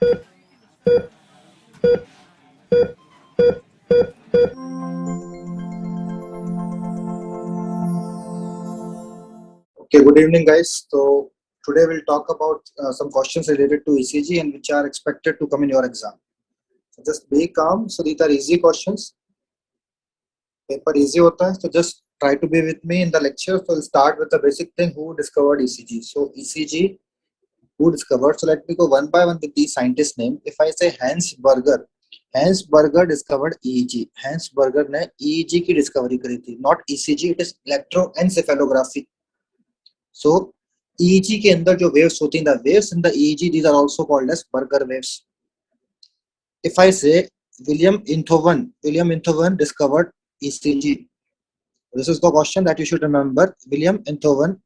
Okay, good evening, guys. So today we'll talk about some questions related to ECG and which are expected to come in your exam. So just be calm. So these are easy questions. Paper easy hota hai. So just try to be with me in the lecture. So we'll start with the basic thing. Who discovered ECG? So ECG, who discovered? So let me go one by one with the scientist name. If I say Hans Berger, Hans Berger discovered EEG. Hans Berger ने EEG की discovery करी थी. Not ECG, it is electroencephalography. So EEG के अंदर जो waves होती हैं, the waves in the EEG, these are also called as Berger waves. If I say William Einthoven discovered ECG. This is the question that you should remember. William Einthoven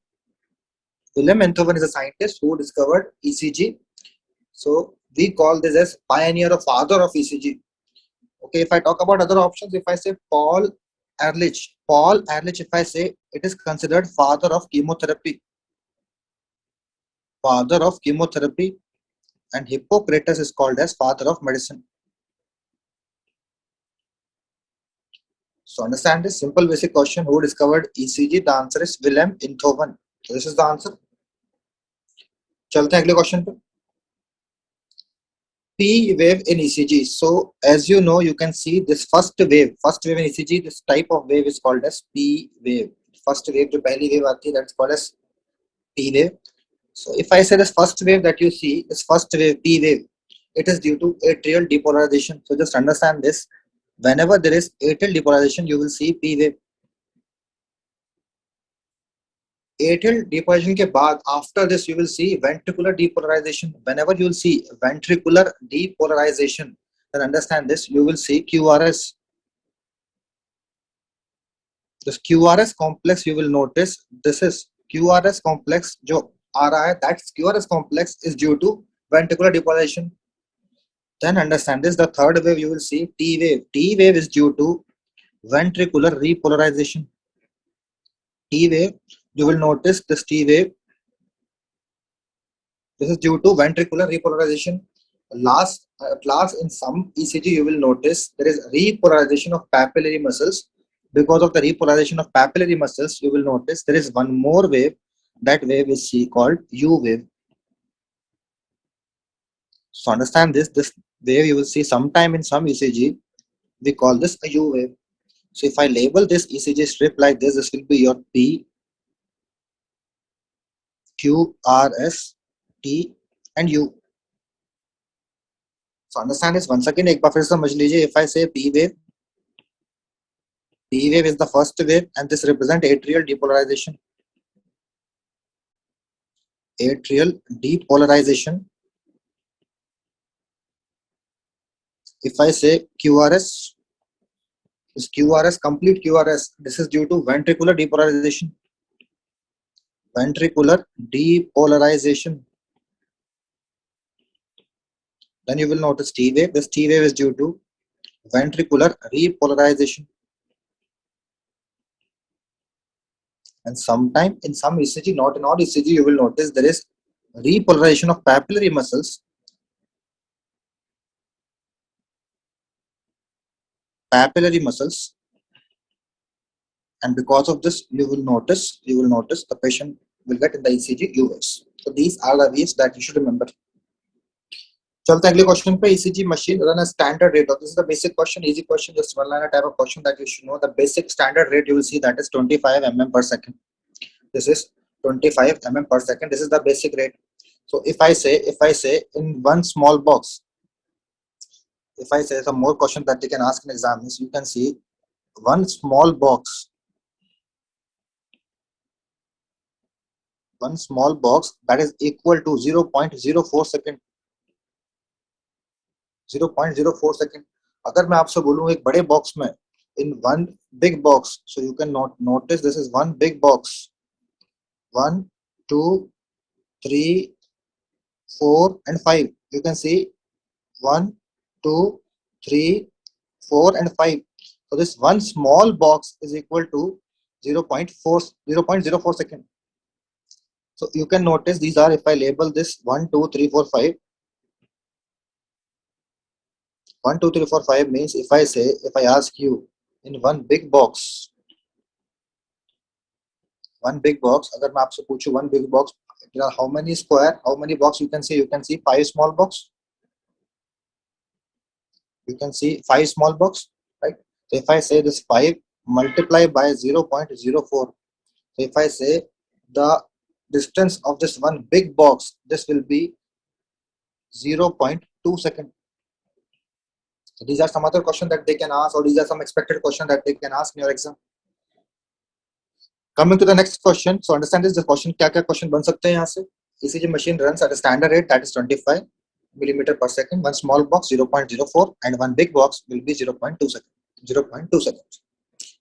is a scientist who discovered ECG. So we call this as pioneer or father of ECG. Okay, if I talk about other options, if I say Paul Ehrlich, if I say it is considered father of chemotherapy. And Hippocrates is called as father of medicine. So understand this simple basic question, who discovered ECG? The answer is Wilhelm Einthoven. So this is the answer. चलते हैं अगले question पे. P wave in ECG. So as you know, you can see this first wave in ECG, this type of wave is called as P wave. First wave जो पहली wave आती है, that's called as P wave. So if I say this first wave that you see, this first wave P wave, it is due to atrial depolarization. So just understand this. Whenever there is atrial depolarization, you will see P wave. Atrial depolarization के बाद, after this you will see ventricular depolarization. Whenever you will see ventricular depolarization, then understand this, you will see QRS. This QRS complex, you will notice, this is QRS complex जो आ रहा है, that QRS complex is due to ventricular depolarization. Then understand this, the third wave you will see T wave. T wave is due to ventricular repolarization. T wave, you will notice this T wave, this is due to ventricular repolarization. Last, in some ECG, you will notice there is repolarization of papillary muscles. Because of the repolarization of papillary muscles, you will notice there is one more wave. That wave is called U wave. So understand this. This wave you will see sometime in some ECG. We call this a U wave. So if I label this ECG strip like this, this will be your P, Q, R, S, T, and U. So understand this once again. एक बार फिर समझ लीजिए. If I say P wave is the first wave, and this represents atrial depolarization. Atrial depolarization. If I say QRS, is QRS, complete QRS. This is due to ventricular depolarization. Ventricular depolarization. Then you will notice T wave. This T wave is due to ventricular repolarization. And sometime in some ECG, not in all ECG, you will notice there is repolarization of papillary muscles. And because of this, you will notice the patient will get in the ECG UVs. So these are the waves that you should remember. चलते हैं अगले question पे. ECG machine run a standard rate. This is the basic question, easy question, just one liner type of question that you should know. The basic standard rate you will see that is 25 mm per second. This is 25 mm per second. This is the basic rate. So if I say in one small box, if I say some more questions that they can ask in exams, you can see one small box that is equal to 0.04 second. 0.04 second. अगर मैं आपसे बोलूं एक बड़े box में, in one big box, so you can notice this is one big box. 1, 2, 3, 4 and 5. You can see 1, 2, 3, 4 and 5. So this one small box is equal to 0.04 second. So you can notice these are, if I label this 1, 2, 3, 4, 5. 1, 2, 3, 4, 5 means if I ask you in one big box, अगर मैं आपसे पूछूं one big box, how many square, how many box you can see? You can see 5 small box. You can see 5 small box, right? So if I say this 5 multiply by 0.04, so if I say the distance of this one big box, this will be 0.2 seconds. So these are some other questions that they can ask, or these are some expected questions that they can ask in your exam. Coming to the next question, so understand this, the question क्या question बन सकते हैं यहाँ से? ECG machine runs at a standard rate, that is 25 millimeter per second. One small box 0.04 and one big box will be 0.2 seconds.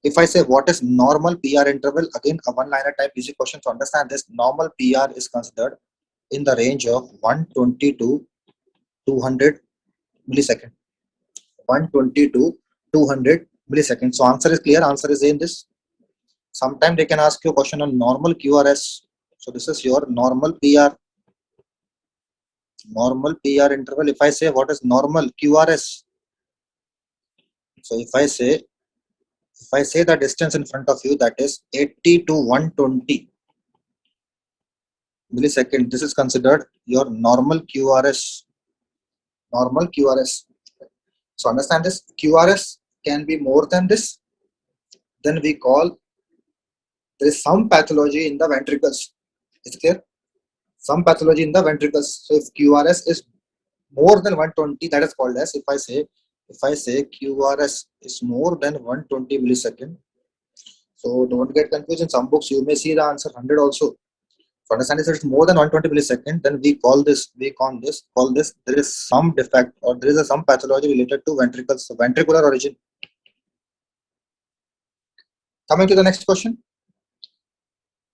If I say what is normal PR interval, again a one-liner type easy question to understand this. Normal PR is considered in the range of 120 to 200 millisecond. 120 to 200 milliseconds. So answer is clear. Answer is A in this. Sometimes they can ask you a question on normal QRS. So this is your normal PR. Normal PR interval. If I say what is normal QRS, so if I say the distance in front of you, that is 80 to 120 millisecond, this is considered your normal QRS. Normal QRS. So understand this, QRS can be more than this. Then we call, there is some pathology in the ventricles. Is it clear? Some pathology in the ventricles. So if QRS is more than 120, that is called as, if I say QRS is more than 120 millisecond. So don't get confused. In some books you may see the answer 100 also. So understand this, it's more than 120 millisecond, then we call this there is some defect, or there is some pathology related to ventricles, so ventricular origin. Coming to the next question.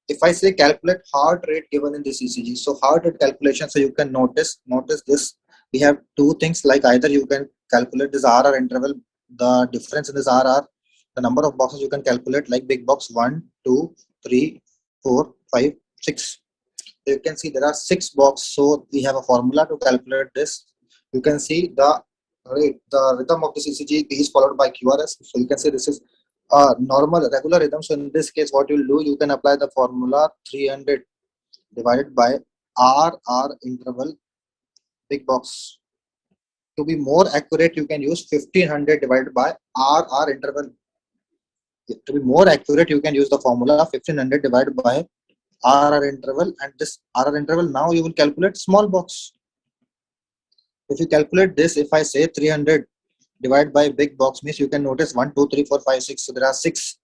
If I say calculate heart rate given in this ECG, so heart rate calculation, so you can notice this, we have two things, like either you can calculate this RR interval, the difference in this RR, the number of boxes you can calculate, like big box 1, 2, 3, 4, 5, 6. So you can see there are 6 boxes, so we have a formula to calculate this. You can see the rate, the rhythm of this ECG is followed by QRS. So you can see this is a normal regular rhythm. So in this case, what you'll do, you can apply the formula 300 divided by RR interval big box. To be more accurate, you can use 1500 divided by RR interval. To be more accurate, you can use the formula 1500 divided by RR interval, and this RR interval, now you will calculate small box. If you calculate this, if I say 300 divided by big box, means you can notice 1, 2, 3, 4, 5, 6. So there are six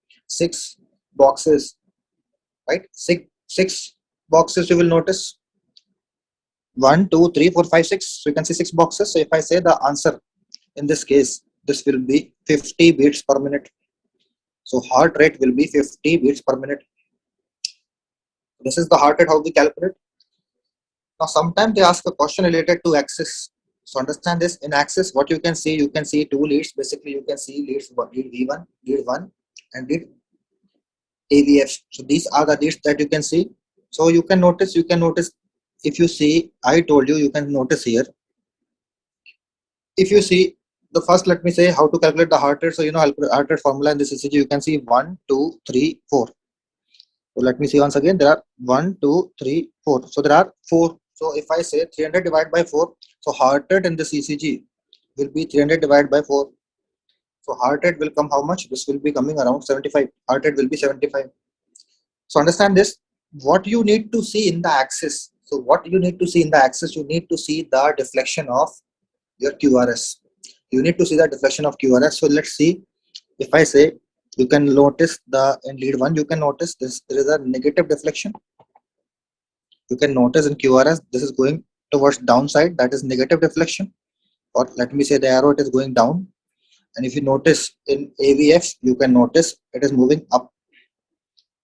boxes, right? Six boxes you will notice. 1, 2, 3, 4, 5, 6. So you can see 6 boxes. So if I say the answer in this case, this will be 50 beats per minute. So heart rate will be 50 beats per minute. This is the heart rate, how we calculate. Now sometimes they ask a question related to axis. So understand this, in axis what you can see 2 leads. Basically you can see lead V1, lead 1 and lead AVF. So these are the leads that you can see. So you can notice if you see, I told you can notice here. If you see the first, let me say how to calculate the heart rate. So heart rate formula in this ECG, you can see 1, 2, 3, 4. So let me see once again, there are 1, 2, 3, 4. So there are 4. So if I say 300 divided by 4, so heart rate in this ECG will be 300 divided by 4. So heart rate will come how much? This will be coming around 75. Heart rate will be 75. So understand this, what you need to see in the axis. So what you need to see in the axis, you need to see the deflection of your QRS. You need to see the deflection of QRS. So let's see, if I say, you can notice in lead 1, you can notice this, there is a negative deflection. You can notice in QRS, this is going towards downside, that is negative deflection. Or let me say the arrow, it is going down. And if you notice in AVF, you can notice it is moving up.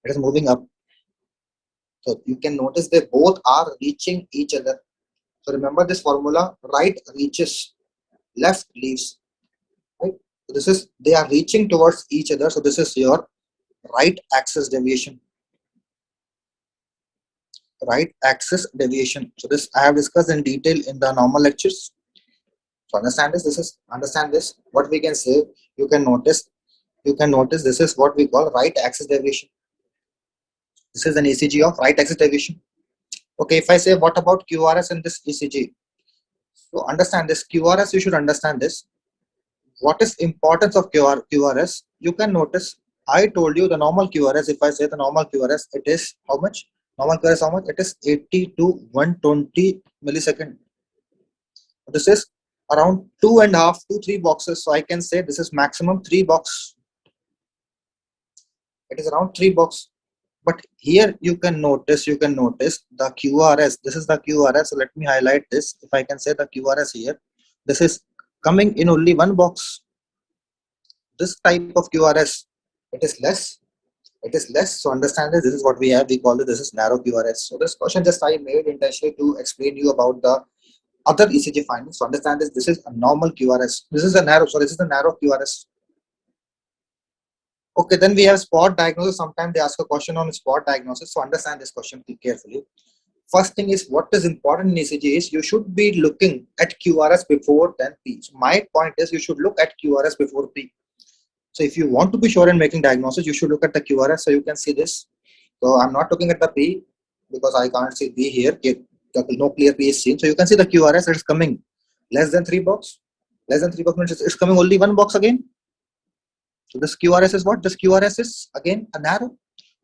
It is moving up. So you can notice they both are reaching each other. So remember this formula, right reaches, left leaves. Right? So this is, they are reaching towards each other. So this is your right axis deviation. Right axis deviation. So this I have discussed in detail in the normal lectures. So understand this. Understand this. What we can say, you can notice. This is what we call right axis deviation. This is an ECG of right axis deviation. Okay, if I say what about QRS in this ECG? So understand this QRS. You should understand this. What is importance of QRS? You can notice. I told you the normal QRS. If I say the normal QRS, it is how much? Normal QRS how much? It is 80 to 120 millisecond. This is around 2.5 to 3 boxes. So I can say this is maximum 3 box. It is around 3 box. But here you can notice the QRS. This is the QRS. So let me highlight this. If I can say the QRS here, this is coming in only one box. This type of QRS, it is less. So understand this. This is what we have. We call it, this is narrow QRS. So this question just I made intentionally to explain you about the other ECG findings. So understand this. This is a normal QRS. This is a narrow. So this is the narrow QRS. Okay, then we have spot diagnosis. Sometimes they ask a question on spot diagnosis. So understand this question carefully. First thing is, what is important in ECG is you should be looking at QRS before then P. So my point is you should look at QRS before P. So if you want to be sure in making diagnosis, you should look at the QRS. So you can see this. So I'm not looking at the P because I can't see P here. No clear P is seen. So you can see the QRS that is coming less than 3 box. Less than 3 box means it's coming only 1 box again. So this QRS is what? This QRS is again a narrow.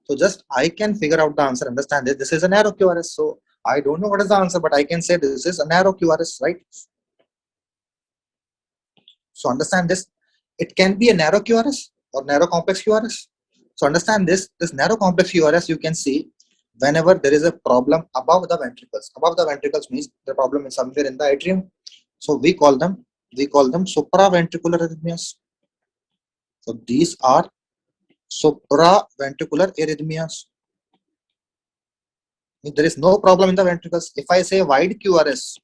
So just I can figure out the answer. Understand this. This is a narrow QRS. So I don't know what is the answer, but I can say this is a narrow QRS, right? So understand this. It can be a narrow QRS or narrow complex QRS. So understand this. This narrow complex QRS you can see whenever there is a problem above the ventricles. Above the ventricles means the problem is somewhere in the atrium. So we call them supraventricular arrhythmias. So these are supraventricular arrhythmias. There is no problem in the ventricles. If I say wide QRS,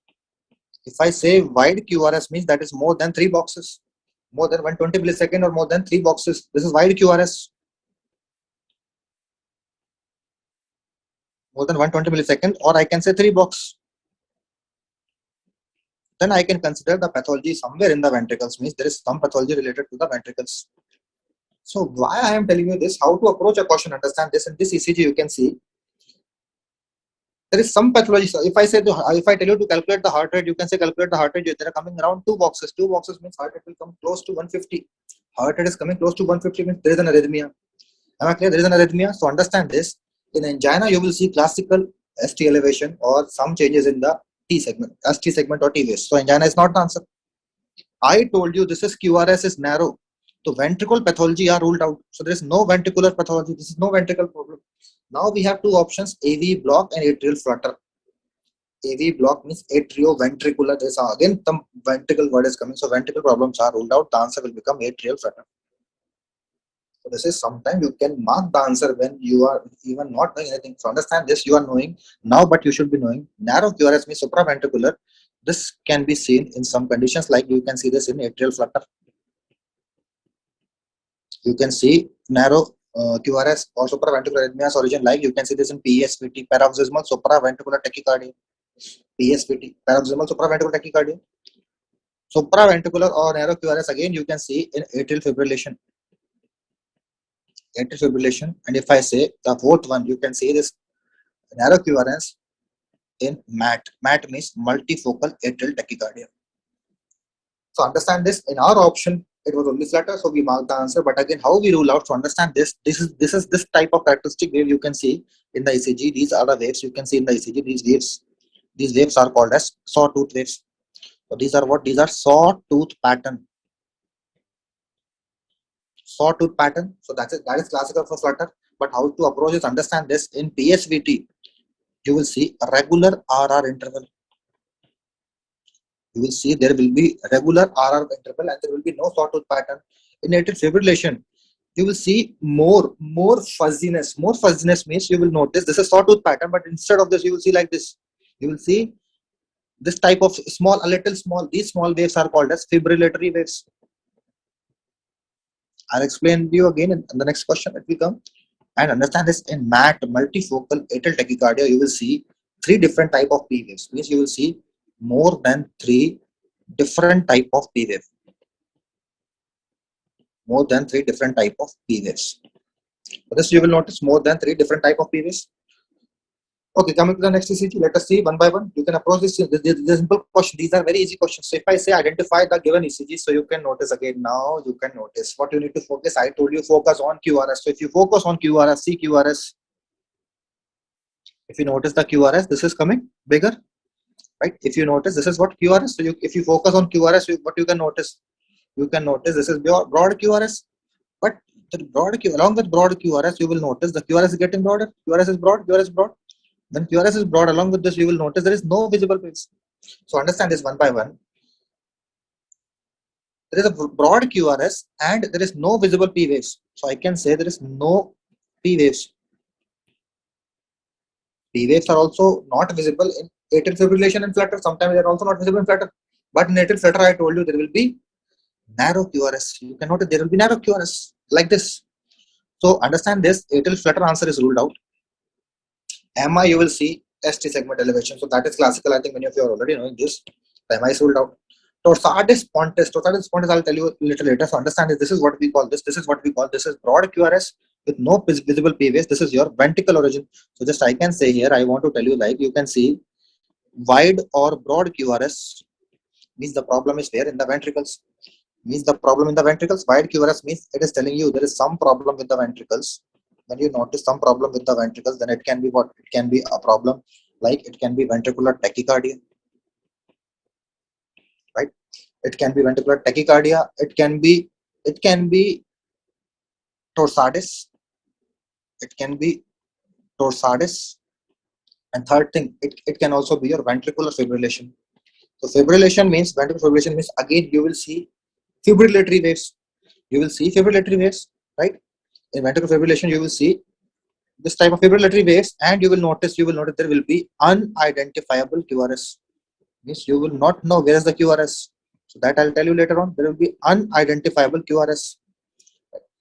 means that is more than 3 boxes, more than 120 millisecond or more than 3 boxes. This is wide QRS. More than 120 millisecond, or I can say 3 box. Then I can consider the pathology somewhere in the ventricles, means there is some pathology related to the ventricles. So why I am telling you this, how to approach a question, understand this. In this ECG you can see there is some pathology. So if I tell you to calculate the heart rate, you can say calculate the heart rate. They are coming around 2 boxes. 2 boxes means heart rate will come close to 150. Heart rate is coming close to 150 means there is an arrhythmia. Am I clear? There is an arrhythmia. So understand this. In angina, you will see classical ST elevation or some changes in the T segment, ST segment or T waves. So angina is not the answer. I told you this is QRS is narrow. So ventricle pathology are ruled out. So there is no ventricular pathology. This is no ventricle problem. Now we have 2 options: AV block and atrial flutter. AV block means atrioventricular. There is again some ventricle word is coming. So ventricle problems are ruled out. The answer will become atrial flutter. So this is sometimes you can mark the answer when you are even not knowing anything. So understand this, you are knowing now, but you should be knowing. Narrow QRS means supraventricular. This can be seen in some conditions, like you can see this in atrial flutter. You can see narrow QRS or supraventricular arrhythmias origin, like you can see this in PSVT, paroxysmal supraventricular tachycardia. PSVT, paroxysmal supraventricular tachycardia. Supraventricular or narrow QRS again you can see in atrial fibrillation. And if I say the fourth one, you can see this narrow QRS in MAT. MAT means multifocal atrial tachycardia. So understand this. In our option, it was only flutter, so we marked the answer. But again, how we rule out? So understand this. This is this type of characteristic wave you can see in the ECG. These are the waves you can see in the ECG. These waves are called as sawtooth waves. So these are what? These are sawtooth pattern. Sawtooth pattern. So that is classical for flutter. But how to approach is understand this. In PSVT, you will see a regular RR interval. You will see there will be regular RR interval and there will be no sawtooth pattern. In atrial fibrillation, you will see more fuzziness. More fuzziness means you will notice this is sawtooth pattern, but instead of this, you will see like this. You will see this type of a little small. These small waves are called as fibrillatory waves. I'll explain to you again in the next question that we come. And understand this, in MAT, multifocal atrial tachycardia, you will see 3 different type of P waves. Means you will see more than 3 different type of P wave. More than 3 different type of P waves. For this, you will notice more than 3 different type of P waves. Okay, coming to the next ECG, let us see one by one. You can approach this simple question. These are very easy questions. So if I say identify the given ECG, so you can notice again now, you can notice what you need to focus. I told you focus on QRS. So if you focus on QRS, see QRS. If you notice the QRS, this is coming bigger, right? If you notice, this is what QRS. So if you focus on QRS, what you can notice? You can notice this is broad QRS. But along with broad QRS, you will notice the QRS is getting broader. QRS is broad, QRS is broad. When QRS is broad, along with this, you will notice there is no visible waves. So understand this one by one. There is a broad QRS and there is no visible P waves. So I can say there is no P waves. P waves are also not visible in atrial fibrillation and flutter. Sometimes they are also not visible in flutter. But in atrial flutter, I told you there will be narrow QRS. You can notice there will be narrow QRS like this. So understand this, atrial flutter answer is ruled out. MI, you will see ST segment elevation. So that is classical. I think many of you are already knowing this. MI is ruled out. Torsades pontis, I'll tell you a little later. So understand this is what we call this. This is what we call this is broad QRS with no visible P waves. This is your ventricle origin. So just I can say here, I want to tell you like you can see wide or broad QRS means the problem is where in the ventricles. Means the problem in the ventricles. Wide QRS means it is telling you there is some problem with the ventricles. When you notice some problem with the ventricles, then it can be what? It can be a problem like it can be ventricular tachycardia, right? It can be ventricular tachycardia. It can be torsades. It can be torsades. And third thing, it can also be your ventricular fibrillation. So fibrillation means ventricular fibrillation means again you will see fibrillatory waves. You will see fibrillatory waves, right? In ventricular fibrillation, you will see this type of fibrillatory waves, and you will notice there will be unidentifiable QRS. Means you will not know where is the QRS. So that I'll tell you later on. There will be unidentifiable QRS.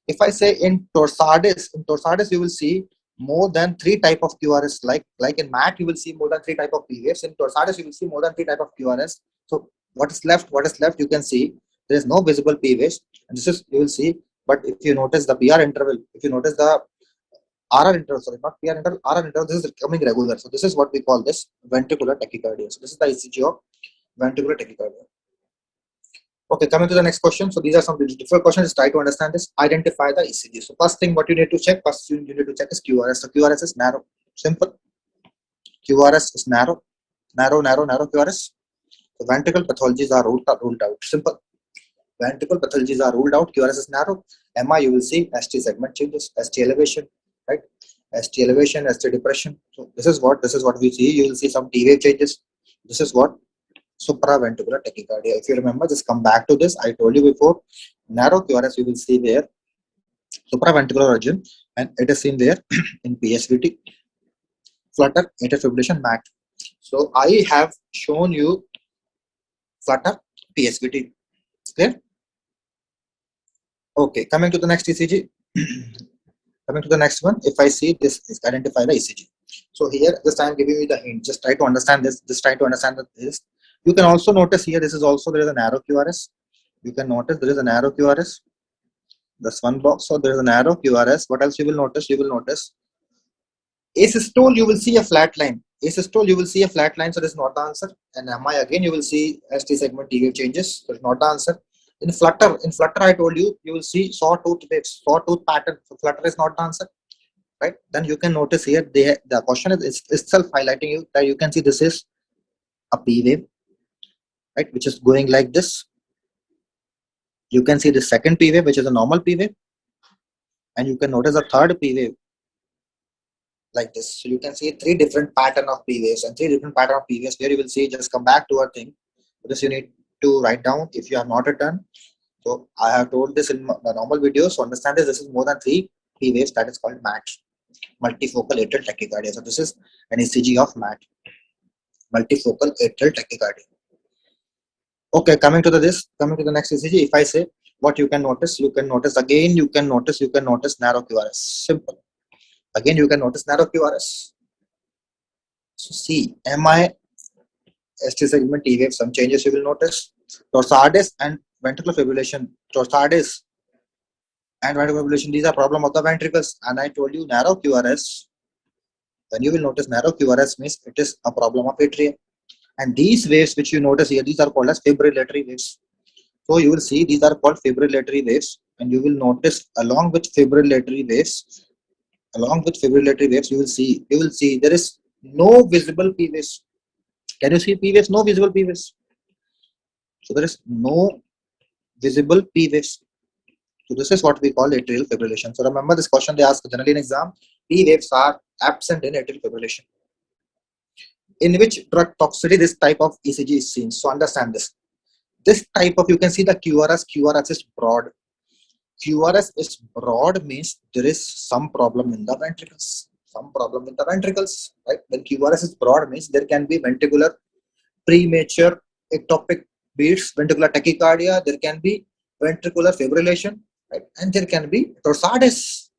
If I say in torsades you will see more than 3 type of QRS. Like in MAT, you will see more than 3 type of P waves. In torsades, you will see more than 3 type of QRS. So what is left? You can see there is no visible P waves, and this is you will see. But if you notice the PR interval, if you notice the RR interval, sorry, not PR interval, RR interval, this is becoming regular. So this is what we call this ventricular tachycardia. So this is the ECG of ventricular tachycardia. Okay, coming to the next question. So these are some different questions. Just try to understand this. Identify the ECG. So first thing, what you need to check, you need to check is QRS. So QRS is narrow. Simple. QRS is narrow. Narrow QRS. So ventricle pathologies are ruled out. Simple. Ventricle pathologies are ruled out. QRS is narrow. MI, you will see ST segment changes, ST elevation, right? ST elevation, ST depression. So this is what we see. You will see some T wave changes. This is what supraventricular tachycardia. If you remember, just come back to this. I told you before, narrow QRS you will see there, supraventricular origin, and it is seen there in PSVT, flutter, atrial fibrillation, MAC. So I have shown you flutter, PSVT. Clear? Okay, coming to the next ECG. Coming to the next one, if I see this is identify the ECG. So here, just I am giving you the hint. Just try to understand this. Just try to understand this. You can also notice here, this is also there is a narrow QRS. You can notice there is a narrow QRS. This one box. So there is a narrow QRS. What else you will notice? You will notice asystole. You will see a flat line. Asystole. You will see a flat line. So this is not the answer. And MI again, you will see ST segment T wave changes. So it's not the answer. In flutter, I told you, you will see sawtooth waves, sawtooth pattern. So flutter is not the answer, right? Then you can notice here, the question is itself highlighting you that you can see this is a P wave, right? Which is going like this. You can see the second P wave, which is a normal P wave, and you can notice a third P wave like this. So you can see 3 different pattern of P waves and 3 different pattern of P waves. Here you will see. Just come back to our thing. This you need to write down if you have not written. So I have told this in the normal video. So understand this. This is more than 3 P waves. That is called MAT, multifocal atrial tachycardia. So this is an ECG of MAT, multifocal atrial tachycardia. Okay, coming to the next ECG. If I say what you can notice again. You can notice narrow QRS. Simple. Again, you can notice narrow QRS. So see, MI, ST segment T wave, some changes you will notice. Torsades and ventricular fibrillation. Torsades and ventricular fibrillation, these are problem of the ventricles. And I told you narrow QRS. When you will notice narrow QRS means it is a problem of atrium. And these waves which you notice here, these are called as fibrillatory waves. So you will see these are called fibrillatory waves, and you will notice along with fibrillatory waves, you will see there is no visible P waves. Can you see P waves? No visible P waves. So there is no visible P waves. So this is what we call atrial fibrillation. So remember this question they ask generally in exam. P waves are absent in atrial fibrillation. In which drug toxicity this type of ECG is seen? So understand this. This type of, you can see the QRS is broad. QRS is broad means there is some problem in the ventricles. Right? When QRS is broad means there can be ventricular premature ectopic beats, ventricular tachycardia, there can be ventricular fibrillation, right? And there can be torsades.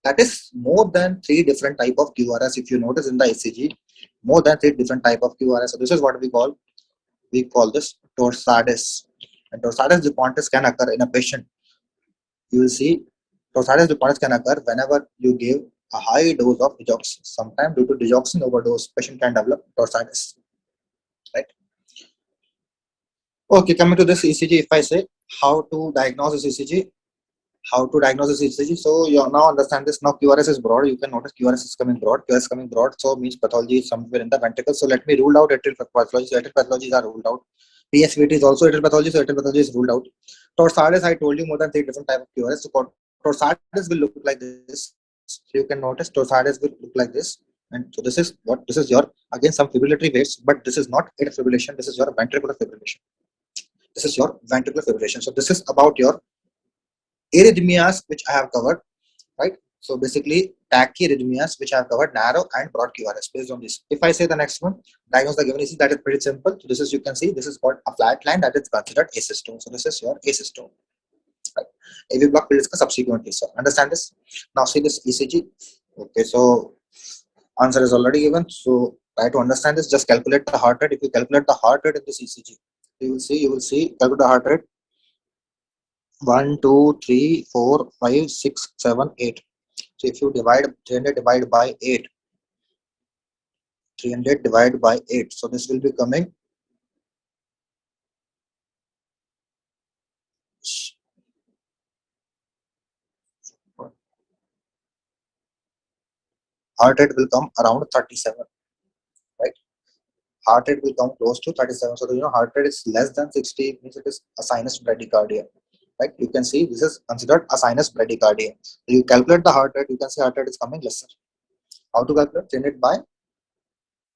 That is more than 3 different type of QRS. If you notice in the ECG, more than 3 different type of QRS. So this is what we call this torsades. And torsades de Pontes can occur in a patient. You will see torsades de Pontes can occur whenever you give a high dose of digoxin. Sometimes due to digoxin overdose, patient can develop torsades. Right? Okay, coming to this ECG, if I say how to diagnose this ECG, so you now understand this. Now QRS is broad. You can notice QRS is coming broad. So means pathology is somewhere in the ventricle. So let me rule out atrial pathology. So atrial pathologies are ruled out. PSVT is also atrial pathology. So atrial pathology is ruled out. Torsades, I told you more than 3 different type of QRS. So torsades will look like this. So you can notice torsades will look like this. And so this is your, again, some fibrillatory waves, but this is not atrial fibrillation. This is your ventricular fibrillation. So this is about your arrhythmias, which I have covered, right? So basically tachyarrhythmias, which I have covered, narrow and broad QRS based on this. If I say the next one, diagnose the given ECG, that is pretty simple. So this is, you can see, this is called a flat line that is considered asystole. So this is your asystole. Right? AV block will discuss subsequently. So understand this. Now see this ECG. Okay, so answer is already given. So try to understand this. Just calculate the heart rate. If you calculate the heart rate in this ECG, you will see, calculate the heart rate. 1, 2, 3, 4, 5, 6, 7, 8. So if you divide 300 divided by 8, so this will be coming heart rate will come around 37, right? Heart rate will come close to 37. So heart rate is less than 60, means it is a sinus bradycardia, right? You can see this is considered a sinus bradycardia. So you calculate the heart rate, you can see heart rate is coming lesser. How to calculate? 300 by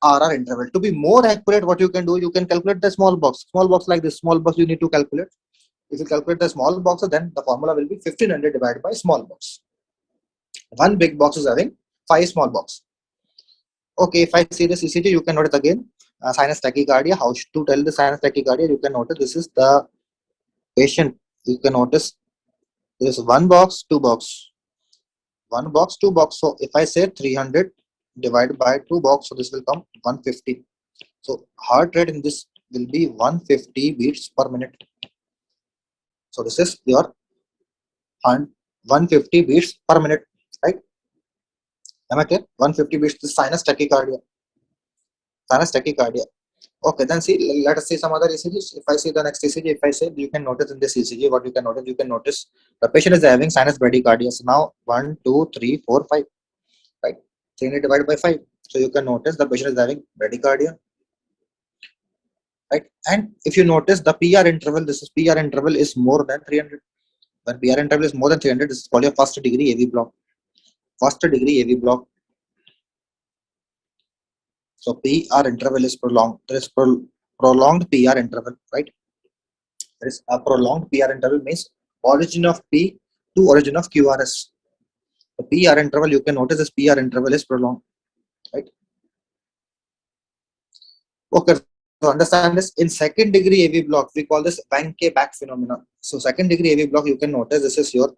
RR interval. To be more accurate, what you can do, you can calculate the small box like this. Small box you need to calculate. If you calculate the small box, then the formula will be 1500 divided by small box. One big box is having 5 small box. Okay, if I see this ECG, you can notice again sinus tachycardia. How to tell the sinus tachycardia? You can notice this is the patient. You can notice there is 1 box, 2 box, 1 box, 2 box. So if I say 300 divided by 2 box, so this will come 150. So heart rate in this will be 150 beats per minute. So this is your 150 beats per minute, right? Am I clear? 150 beats is sinus tachycardia. Okay, then see, let us see some other ECGs. If I see the next ECG, if I say, you can notice in this ECG, what you can notice, the patient is having sinus bradycardia. So now 1, 2, 3, 4, 5, right? 300 divided by 5. So you can notice the patient is having bradycardia, right? And if you notice the PR interval, PR interval is more than 300. When PR interval is more than 300, this is called your first degree AV block. So PR interval is prolonged. There is prolonged PR interval, right? There is a prolonged PR interval means origin of P to origin of QRS. The PR interval, you can notice this PR interval is prolonged, right? Okay, so understand this. In second degree AV block, we call this Vanke back phenomenon. So second degree AV block, you can notice this is your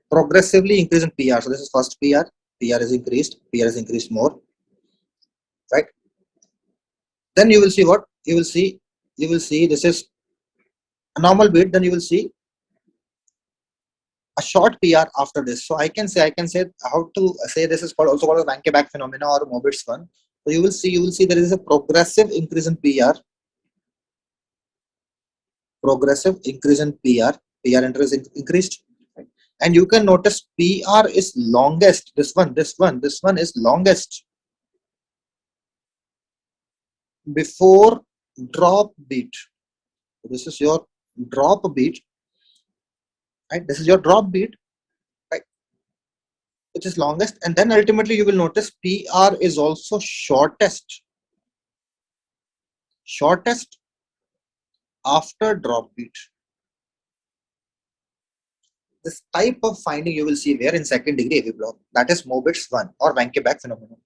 progressively increase in PR. So this is first PR is increased more, right? Then you will see what? You will see this is a normal beat, then you will see a short PR after this. So I can say how to say this is called also called a Ranke-Back phenomena or Mobitz one. So you will see there is a progressive increase in PR, progressive increase in PR. PR interest increased, right? And you can notice PR is longest. This one is longest before drop beat. This is your drop beat, right? This is your drop beat, right? Which is longest, and then ultimately you will notice PR is also shortest after drop beat. This type of finding you will see where in second degree AV block, that is Mobitz 1 or Ranke-Back phenomenon.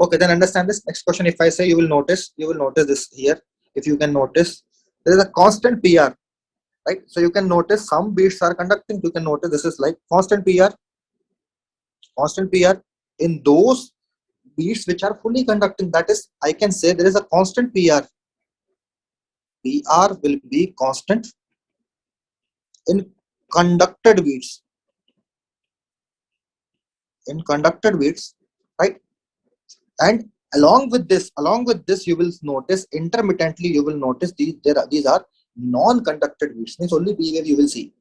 Okay, then understand this next question. If I say you will notice this here. If you can notice, there is a constant PR, right? So you can notice some beats are conducting. You can notice this is like constant PR in those beats which are fully conducting. That is, I can say there is a constant PR. PR will be constant in conducted beats. Right? And along with this, you will notice intermittently. You will notice these are non-conducted beats. Means only P wave you will see.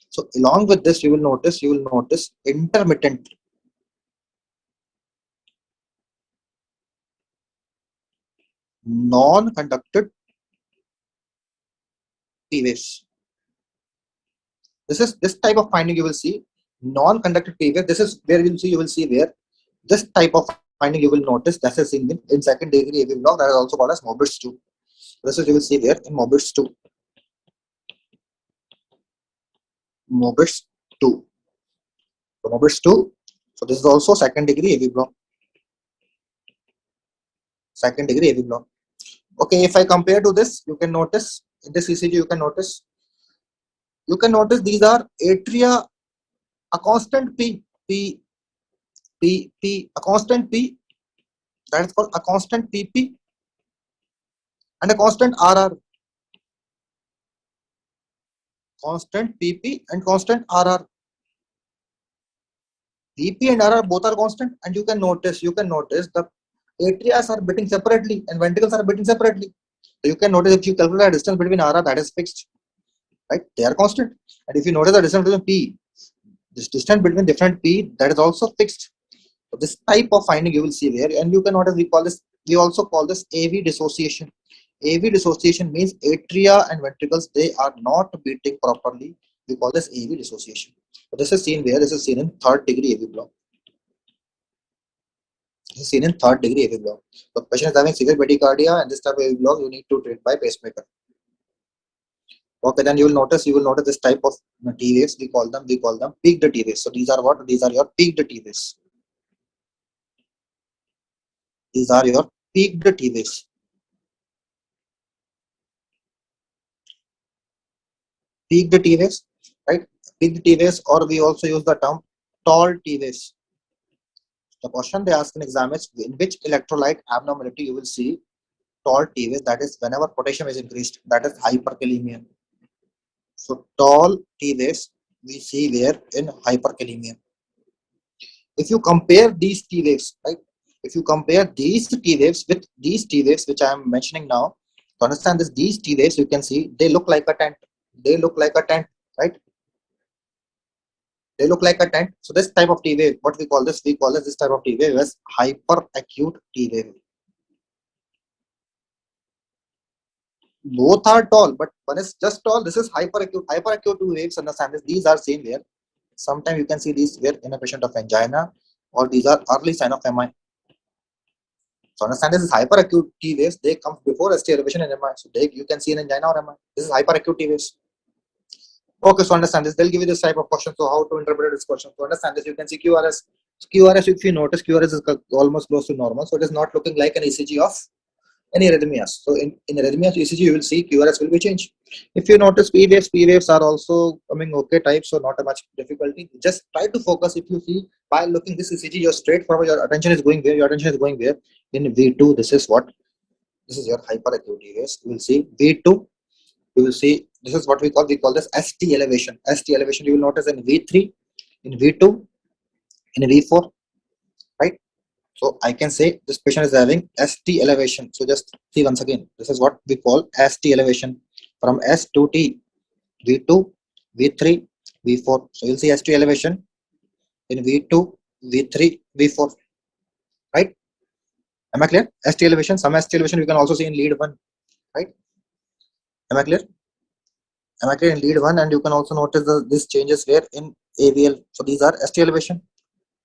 So along with this, you will notice intermittent non-conducted P waves. This type of finding you will see non-conducted P wave. This is where you will see where this type of finding you will notice that is in second degree AV block, that is also called as Mobitz 2. This is you will see where in Mobitz 2. Mobitz 2. So Mobitz 2. So this is also second degree AV block. Second degree AV block. Okay, if I compare to this, you can notice in this ECG you can notice these are atria, a constant a constant P, that is called a constant PP, and a constant RR. Constant PP and constant RR. PP and RR both are constant, and you can notice the atrias are beating separately and ventricles are beating separately. So you can notice if you calculate the distance between RR, that is fixed, right? They are constant. And if you notice the distance between P, this distance between different P, that is also fixed. So this type of finding you will see there, and you can notice we also call this AV dissociation. AV dissociation means atria and ventricles, they are not beating properly. We call this AV dissociation. So this is seen where? This is seen in third degree AV block. This is seen in third degree AV block. So the patient is having severe bradycardia and this type of AV block, you need to treat by pacemaker. Okay, then you will notice this type of T waves. We call them peaked T waves. So these are what? These are your peaked T waves. These are your peaked T waves. Peaked T waves, right? Peaked T waves, or we also use the term tall T waves. The question they ask in exam is in which electrolyte abnormality you will see tall T waves. That is whenever potassium is increased. That is hyperkalemia. So tall T waves we see where in hyperkalemia. If you compare these T waves, right? If you compare these T waves with these T waves which I am mentioning now, to understand this, these T waves you can see they look like a tent. They look like a tent, right? They look like a tent. So this type of T wave, what we call this? We call this type of T wave as hyperacute T wave. Both are tall, but one is just tall. This is hyperacute. Hyperacute T waves, understand this. These are seen where sometimes you can see these where in a patient of angina, or these are early sign of MI. So understand this is hyperacute T waves. They come before ST elevation and MI. So you can see in angina or MI. This is hyperacute T waves. Okay, so understand this. They'll give you this type of question. So how to interpret this question? To understand this, you can see QRS. QRS, if you notice, QRS is almost close to normal. So it is not looking like an ECG of any arrhythmias. So in arrhythmias ECG, you will see QRS will be changed. If you notice P waves are also coming okay type, so not a much difficulty. Just try to focus. If you see by looking this ECG, you're straightforward. Your attention is going where? Your attention is going where? In V2, this is what? This is your hyperacute waves. You will see V2. you will see this is what we call this ST elevation. ST elevation you will notice in V3, in V2, in V4, right? So I can say this patient is having ST elevation. So just see once again, this is what we call ST elevation from S to T, V2, V3, V4. So you'll see ST elevation in V2, V3, V4, right? Am I clear? ST elevation, some ST elevation you can also see in lead 1, right? Am I clear? Am I clear in lead 1? And you can also notice this changes where in AVL. So these are ST elevation.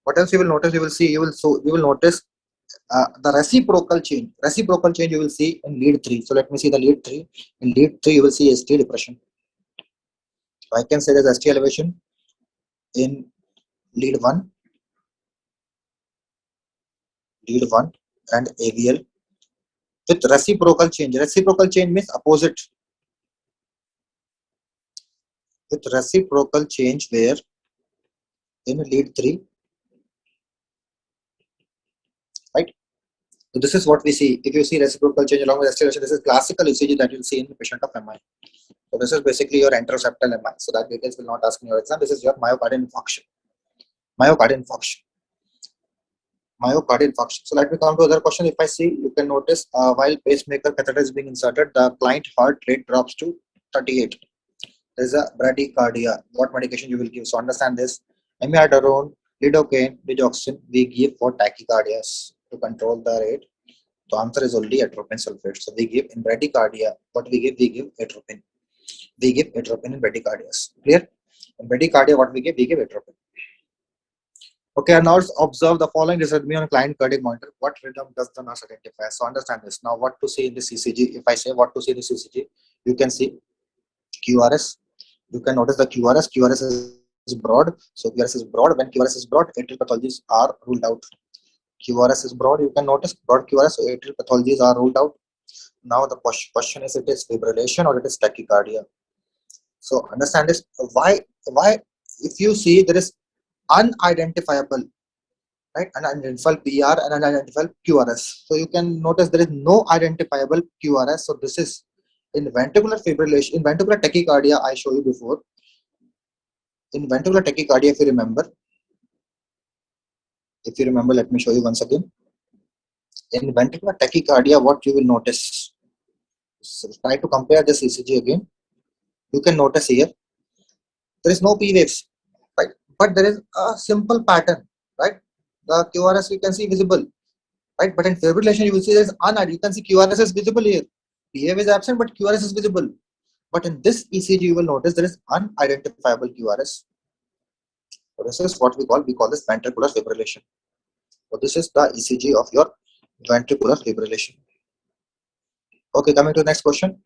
What else you will notice? You will notice the reciprocal change. Reciprocal change you will see in lead 3. So let me see the lead 3. In lead 3 you will see ST depression. So I can say there's ST elevation in lead 1, and AVL with reciprocal change. Reciprocal change means opposite. With reciprocal change where in lead 3, right? So this is what we see. If you see reciprocal change along with acceleration, this is classical ECG that you'll see in the patient of MI. So this is basically your interceptal MI. So that details will not ask in your exam. This is your myocardial infarction. Myocardial infarction. Myocardial infarction. So let me come to other question. If I see, you can notice while pacemaker catheter is being inserted, the client heart rate drops to 38. There is a bradycardia. What medication you will give? So understand this. Amiodarone, lidocaine, digoxin, we give for tachycardias to control the rate. The answer is only atropine sulfate. So we give in bradycardia. What we give? We give atropine. We give atropine in bradycardias. Clear? In bradycardia, what we give? We give atropine. Okay, and now observe the following rhythmia on client cardiac monitor. What rhythm does the nurse identify? So understand this. Now, what to see in this ECG? If I say what to see in this ECG, you can see QRS. You can notice the QRS. QRS is broad. So QRS is broad. When QRS is broad, atrial pathologies are ruled out. QRS is broad. You can notice broad QRS. So atrial pathologies are ruled out. Now the question is, it is fibrillation or it is tachycardia? So understand this. Why? If you see there is unidentifiable, right? Unidentifiable PR and unidentifiable QRS. So you can notice there is no identifiable QRS. So this is in ventricular fibrillation. In ventricular tachycardia, I showed you before. In ventricular tachycardia, if you remember, let me show you once again. In ventricular tachycardia, what you will notice. So try to compare this ECG again. You can notice here there is no P waves, right? But there is a simple pattern, right? The QRS you can see visible, right? But in fibrillation you will see there is unidentifiable. You can see QRS is visible here. P wave is absent, but QRS is visible. But in this ECG you will notice there is unidentifiable QRS. So this is what we call this ventricular fibrillation. So this is the ECG of your ventricular fibrillation. Okay, coming to the next question.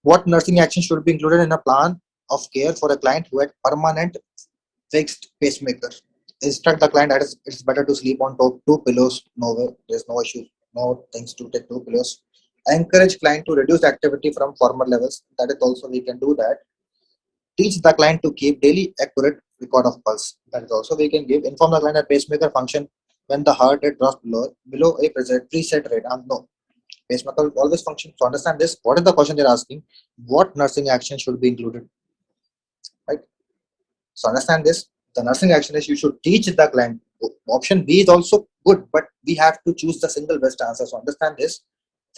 What nursing action should be included in a plan of care for a client who had permanent fixed pacemaker? Instruct the client that it's better to sleep on top 2 pillows. No way, there's no issue, no things to take 2 pillows. Encourage client to reduce activity from former levels. That is also we can do that. Teach the client to keep daily accurate record of pulse. That is also we can give. Inform the client that pacemaker function when the heart rate drops below a preset rate. No, pacemaker will always function. So understand this. What is the question they're asking? What nursing action should be included? Right. So understand this. The nursing action is you should teach the client. Option B is also good, but we have to choose the single best answer. So understand this.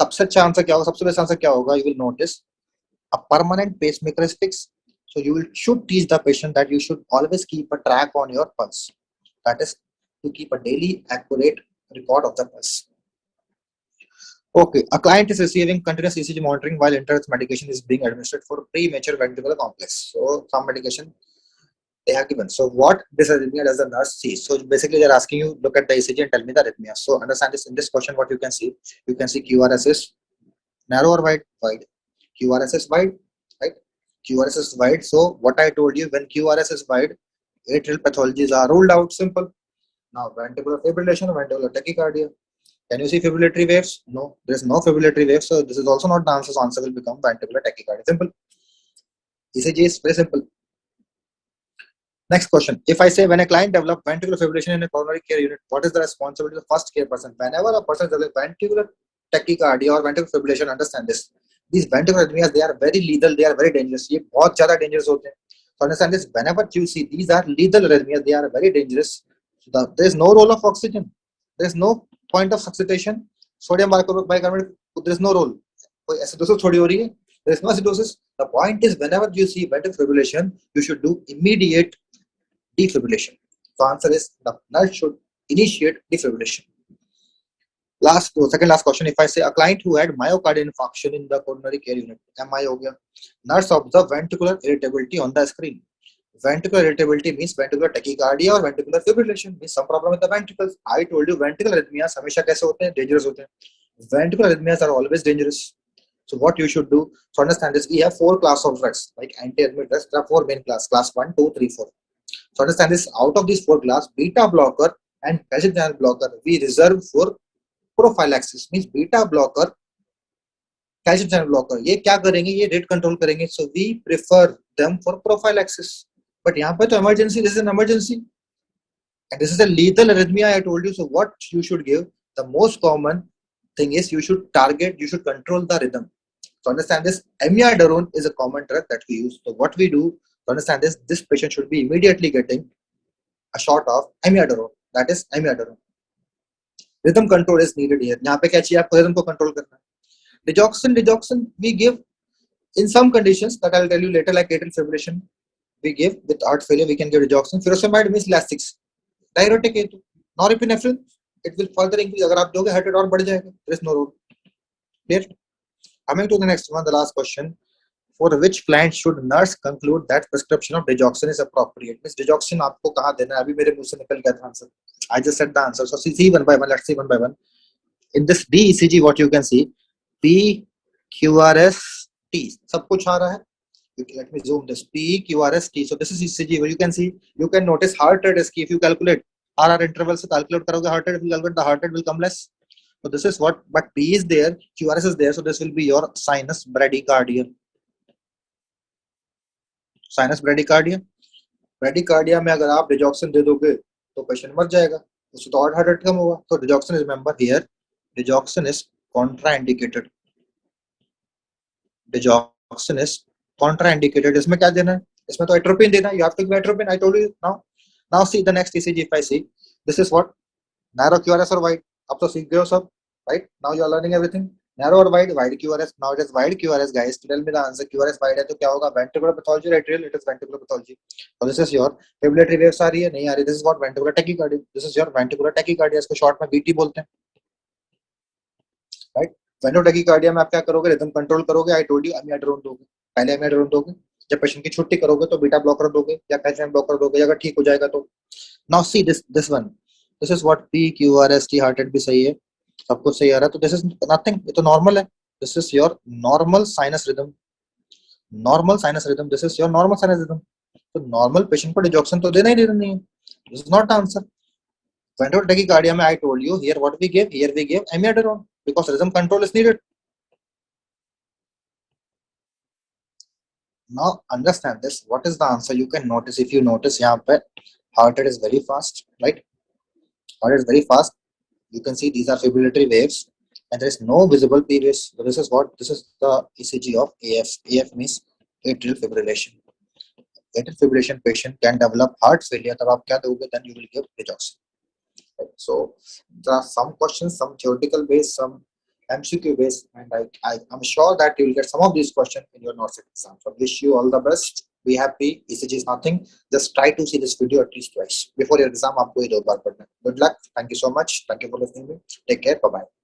सबसे अच्छा answer क्या होगा? सबसे best answer क्या होगा? You will notice a permanent pacemaker is fixed. So you should teach the patient that you should always keep a track on your pulse. That is to keep a daily accurate record of the pulse. Okay, a client is receiving continuous ECG monitoring while intermittent medication is being administered for premature ventricular complex. So some medication they have given. So what dysarrhythmia does the nurse see? So basically they're asking you look at the ECG and tell me the arrhythmia. So understand this. In this question, what you can see QRS is narrow or wide? Wide. QRS is wide, right? QRS is wide. So what I told you, when QRS is wide, atrial pathologies are ruled out. Simple. Now ventricular fibrillation, ventricular tachycardia. Can you see fibrillatory waves? No, there is no fibrillatory waves. So this is also not the answer. So answer will become ventricular tachycardia. Simple. ECG is very simple. Next question. If I say when a client develops ventricular fibrillation in a coronary care unit, what is the responsibility of the first care person? Whenever a person develops ventricular tachycardia or ventricular fibrillation, understand this. These ventricular arrhythmias, they are very lethal, they are very dangerous. ये बहुत ज़्यादा dangerous होते हैं. So understand this, whenever you see these are lethal arrhythmias, they are very dangerous. There is no role of oxygen. There is no point of suscitation. Sodium bicarbonate, there is no role. कोई acidosis थोड़ी हो रही है. There is no acidosis. The point is, whenever you see ventricular fibrillation, you should do immediate defibrillation. So answer is the nurse should initiate defibrillation. Second last question. If I say a client who had myocardial infarction in the coronary care unit, MI हो गया. Nurse observe ventricular irritability on the screen. Ventricular irritability means ventricular tachycardia or ventricular fibrillation means some problem with the ventricles. I told you ventricular arrhythmias हमेशा कैसे होते हैं? Dangerous होते हैं. Ventricular arrhythmias are always dangerous. So what you should do to understand this, we have 4 classes of drugs like anti-arrhythmic drugs. There are 4 main classes, class 1, 2, 3, 4. So understand this, out of these 4 classes, beta blocker and calcium channel blocker we reserve for prophylaxis. Means beta blocker, calcium channel blocker ये क्या करेंगे? ये rate control करेंगे. So we prefer them for prophylaxis. But यहाँ पे तो emergency, this is an emergency and this is a lethal arrhythmia I told you. So what you should give, the most common thing is you should control the rhythm. So understand this, amiodarone is a common drug that we use. So what we do to understand this patient should be immediately getting a shot of amiodarone, that is amiodarone. Rhythm control is needed here. यहाँ पे क्या चाहिए आपको? rhythm को control करना है. Digoxin we give in some conditions that I will tell you later, like atrial fibrillation we give. With heart failure we can give digoxin. Furosemide means elastics. Diuretic है तो norepinephrine, it will further increase. अगर आप दोगे heart rate और बढ़ जाएगा. There is no role. Clear? Coming to the next one, the last question. For which client should nurse conclude that prescription of digoxin is appropriate? Means digoxin आपको कहाँ देना है? अभी मेरे मुंह से निकल गया था answer. I just said the answer. So see one by one. Let's see one by one. In this DECG, what you can see, P, QRS, T. सब कुछ आ रहा है. Let me zoom this. P, QRS, T. So this is ECG. Where you can see, you can notice heart rate is key. If you calculate RR interval से calculate करोगे heart rate, if you calculate the heart rate will come less. So this is what. But P is there, QRS is there. So this will be your sinus bradycardia. Sinus bradycardia. Bradycardia में अगर आप digoxin दे दोगे तो patient मर जाएगा. उससे तो और हार्ट रेट कम होगा. तो digoxin, remember here, digoxin is contraindicated. Digoxin is contraindicated. इसमें क्या देना है? इसमें तो atropine देना है. You have to give atropine. I told you now. Now see the next ECG. If I see, this is what, narrow QRS or wide. अब तो सीख गए हो सब, right? Now you are learning everything. Narrow or wide QRS. Now it is wide QRS, guys. To tell me the answer, QRS wide है तो क्या होगा? Ventricular pathology or atrial? It is ventricular pathology. So this is your fibrillatory waves आ रही है, नहीं आ रही. This is what ventricular tachycardia. This is your ventricular tachycardia. इसको short में VT बोलते हैं, right? Ventricular tachycardia में आप क्या करोगे? रिदम कंट्रोल करोगे. I told you amiodarone दोगे. पहले amiodarone दोगे. जब पेशेंट की छुट्टी करोगे तो बीटा ब्लॉकर दोगे या कैल्शियम ब्लॉकर दोगे. अगर ठीक हो जाएगा तो. Now see this one. This is what P, QRS, T. Heart rate भी सही है, सब कुछ सही आ रहा है. तो this is nothing. ये तो normal है. This is your normal sinus rhythm. Normal sinus rhythm. This is your normal sinus rhythm. तो normal patient को digoxin तो देना ही नहीं है. This is not the answer. Ventricular tachycardia में I told you here what we give. Here we give amiodarone because rhythm control is needed. Now understand this. What is the answer? You can notice, if you notice यहाँ पे heart rate is very fast, right? Heart rate is very fast. You can see these are fibrillatory waves and there is no visible P wave. So this is what? This is the ECG of AF. AF means atrial fibrillation. Atrial fibrillation patient can develop heart failure. तब आप क्या दोगे? Then you will give digoxin. Right? So there are some questions, some theoretical based, some MCQ based, and I'm sure that you will get some of these questions in your NORCET exam. So wish you all the best. Be happy. ECG is nothing. Just try to see this video at least twice before your exam. आपको ये 2 बार पढ़ना है. Good luck. Thank you so much. Thank you for listening. Take care. Bye bye.